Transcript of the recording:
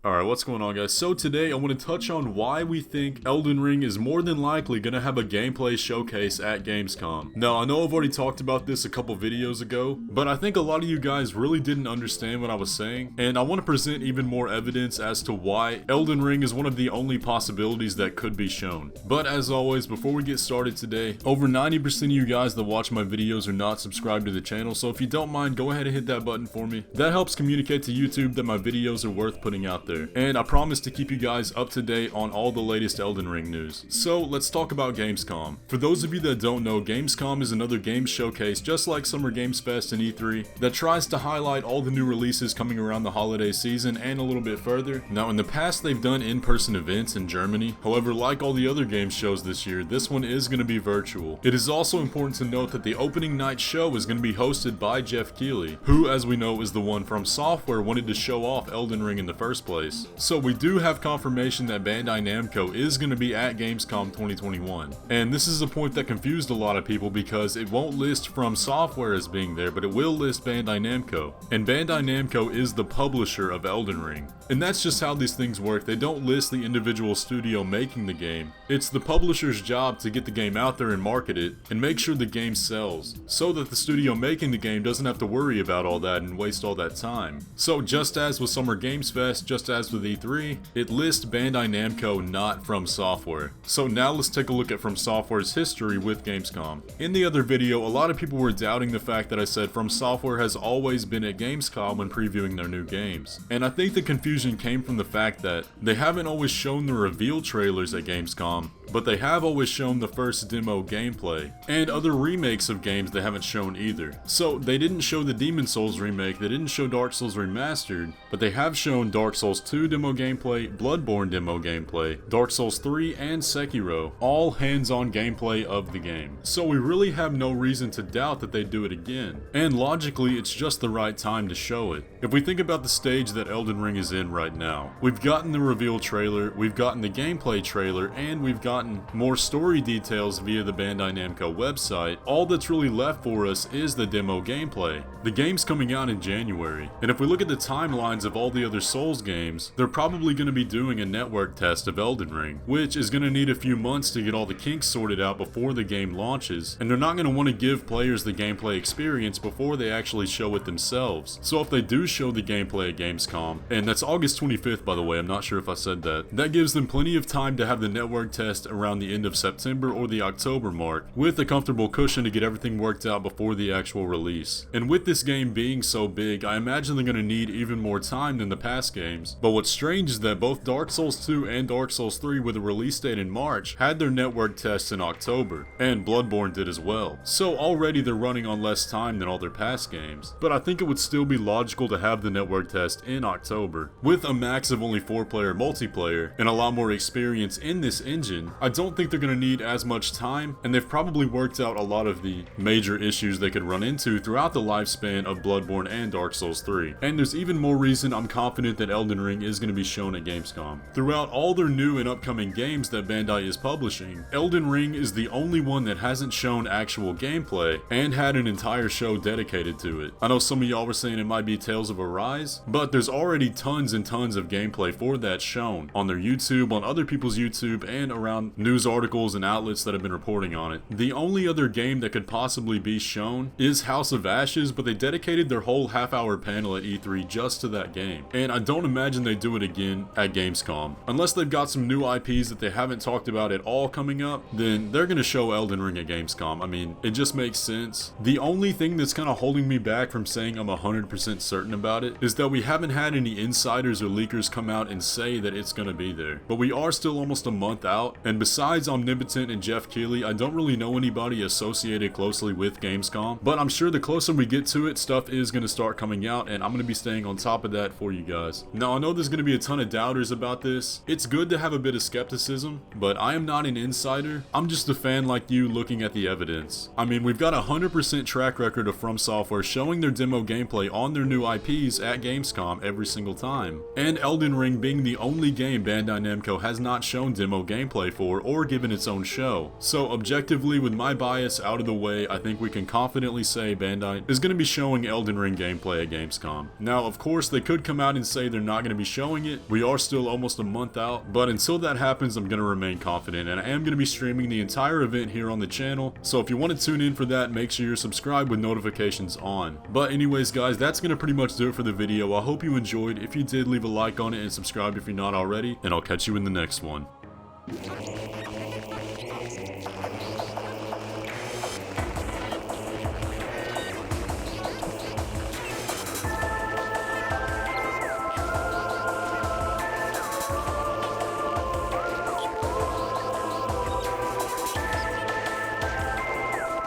Alright, what's going on, guys? So today I want to touch on why we think Elden Ring is more than likely going to have a gameplay showcase at Gamescom. Now, I know I've already talked about this a couple videos ago, but I think a lot of you guys really didn't understand what I was saying, and I want to present even more evidence as to why Elden Ring is one of the only possibilities that could be shown. But as always, before we get started today, over 90% of you guys that watch my videos are not subscribed to the channel, so if you don't mind, go ahead and hit that button for me. That helps communicate to YouTube that my videos are worth putting out there. And I promise to keep you guys up to date on all the latest Elden Ring news. So let's talk about Gamescom. For those of you that don't know, Gamescom is another games showcase just like Summer Games Fest and E3 that tries to highlight all the new releases coming around the holiday season and a little bit further. Now in the past they've done in-person events in Germany, however like all the other games shows this year, this one is going to be virtual. It is also important to note that the opening night show is going to be hosted by Jeff Keighley, who as we know is the one from Fromsoftware wanted to show off Elden Ring in the first place. So we do have confirmation that Bandai Namco is going to be at Gamescom 2021. And this is a point that confused a lot of people because it won't list Fromsoftware as being there, but it will list Bandai Namco. And Bandai Namco is the publisher of Elden Ring. And that's just how these things work. They don't list the individual studio making the game. It's the publisher's job to get the game out there and market it and make sure the game sells, so that the studio making the game doesn't have to worry about all that and waste all that time. So just as with Summer Games Fest, just as with E3, it lists Bandai Namco, not Fromsoftware. So now let's take a look at Fromsoftware's history with Gamescom. In the other video, a lot of people were doubting the fact that I said Fromsoftware has always been at Gamescom when previewing their new games. And I think the confusion came from the fact that they haven't always shown the reveal trailers at Gamescom, but they have always shown the first demo gameplay, and other remakes of games they haven't shown either. So they didn't show the Demon Souls remake, they didn't show Dark Souls Remastered, but they have shown Dark Souls 2 demo gameplay, Bloodborne demo gameplay, Dark Souls 3, and Sekiro, all hands-on gameplay of the game. So we really have no reason to doubt that they do it again, and logically it's just the right time to show it. If we think about the stage that Elden Ring is in right now, we've gotten the reveal trailer, we've gotten the gameplay trailer, and we've gotten more story details via the Bandai Namco website. All that's really left for us is the demo gameplay. The game's coming out in January, and if we look at the timelines of all the other Souls games, they're probably going to be doing a network test of Elden Ring, which is going to need a few months to get all the kinks sorted out before the game launches, and they're not going to want to give players the gameplay experience before they actually show it themselves. So if they do show the gameplay at Gamescom, and that's August 25th by the way, I'm not sure if I said that, that gives them plenty of time to have the network test around the end of September or the October mark, with a comfortable cushion to get everything worked out before the actual release. And with this game being so big, I imagine they're going to need even more time than the past games. But what's strange is that both Dark Souls 2 and Dark Souls 3 with a release date in March had their network tests in October, and Bloodborne did as well. So already they're running on less time than all their past games. But I think it would still be logical to have the network test in October. With a max of only 4-player multiplayer and a lot more experience in this engine, I don't think they're going to need as much time, and they've probably worked out a lot of the major issues they could run into throughout the lifespan of Bloodborne and Dark Souls 3. And there's even more reason I'm confident that Elden Ring is going to be shown at Gamescom. Throughout all their new and upcoming games that Bandai is publishing, Elden Ring is the only one that hasn't shown actual gameplay and had an entire show dedicated to it. I know some of y'all were saying it might be Tales of Arise, but there's already tons and tons of gameplay for that shown on their YouTube, on other people's YouTube, and around news articles and outlets that have been reporting on it. The only other game that could possibly be shown is House of Ashes, but they dedicated their whole half-hour panel at E3 just to that game. And I don't imagine they do it again at Gamescom. Unless they've got some new IPs that they haven't talked about at all coming up, then they're gonna show Elden Ring at Gamescom. I mean, it just makes sense. The only thing that's kind of holding me back from saying I'm 100% certain about it is that we haven't had any insiders or leakers come out and say that it's gonna be there. But we are still almost a month out, and besides Omnipotent and Jeff Keighley, I don't really know anybody associated closely with Gamescom, but I'm sure the closer we get to it, stuff is going to start coming out, and I'm going to be staying on top of that for you guys. Now, I know there's going to be a ton of doubters about this. It's good to have a bit of skepticism, but I am not an insider. I'm just a fan like you looking at the evidence. I mean, we've got a 100% track record of Fromsoftware showing their demo gameplay on their new IPs at Gamescom every single time, and Elden Ring being the only game Bandai Namco has not shown demo gameplay for or given its own show. So objectively, with my bias out of the way, I think we can confidently say Bandai is going to be showing Elden Ring gameplay at Gamescom. Now, of course, they could come out and say they're not going going to be showing it. We are still almost a month out, but until that happens, I'm going to remain confident, and I am going to be streaming the entire event here on the channel. So if you want to tune in for that, make sure you're subscribed with notifications on. But anyways guys, that's going to pretty much do it for the video. I hope you enjoyed. If you did, leave a like on it and subscribe if you're not already, and I'll catch you in the next one.